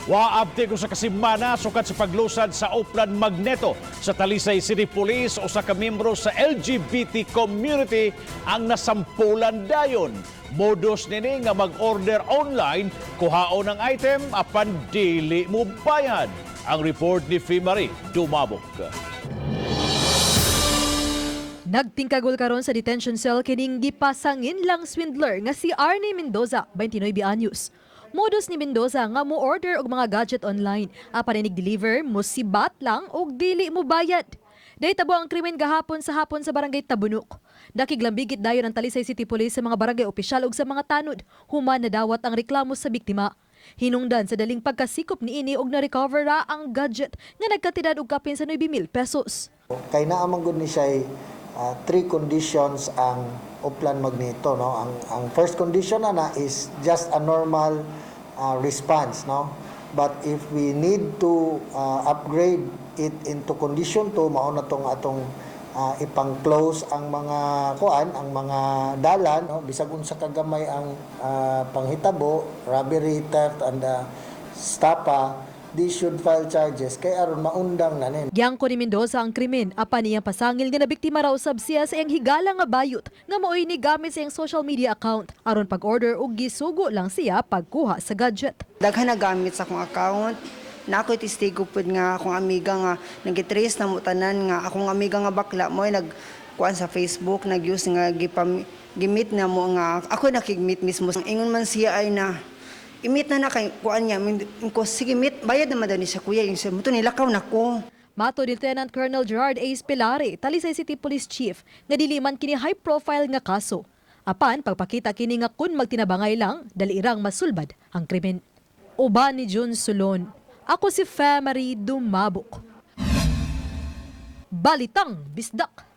Waabti ko sa kasimana sukat sa paglusad sa Oplan Magneto sa Talisay City Police o sa kamembro sa LGBT community ang nasampulan dayon. Modus nini nga mag-order online, kuhaon ng item apan dili mo bayad. Ang report ni Fimari Dumabok. Nagtingkagol karon sa detention cell kining gipasangin lang swindler nga si Arnie Mendoza, 29 anyos. Modus ni Mendoza nga mo order og mga gadget online, apan deliver mo sibat lang og dili mo bayad. Day tabo ang krimen gahapon sa barangay Tabunok. Dakiglambigit dayon ang Talisay City Police sa mga barangay opisyal ug sa mga tanod, human na dawat ang reklamo sa biktima. Hinungdan sa daling pagkasikop niini og na-recover ra ang gadget nga nagkatidad og kapin sa 9,000 pesos. Kay naamang gud ni siya three conditions ang Oplan Magneto, no. Ang first condition na is just a normal response, no. But if we need to upgrade it into condition 2, mao na tong atong ipang-close ang mga ang mga dalan, no, bisag unsa kagamay ang panghitabo, robbery, theft and stapa, they should file charges kay aron maundang na nin. Giyangko ni Mendoza ang krimen, apan niyang pasangil nga nabiktima raw usab siya sa iyang higala nga bayot nga maoy ni gamit sa iyang social media account aron pag-order og gisugo lang siya pagkuha sa gadget. Daghan na gamit sa akong account. Na ako'y testigo pud nga akong amiga nga nag-trace na mo tanan nga akong amiga nga bakla mo ay nagkuan sa Facebook, nag-use nga gimit na mo nga ako nakigmit mismo. Ingon man siya ay na imit na kay kuan niya ko sige mit bayad naman daw ni siya kuya yung mo to nilakaw na ko. Mato ni Lieutenant Colonel Gerard A. Spilare, Talisay City Police Chief, nga dili man kini high profile nga kaso. Apan pagpakita kini nga kun magtinabangay lang dali irang masulbad ang krimen. Uban ni Jun Sulon. Ako si Fimari Dumabok. Balitang Bisdak.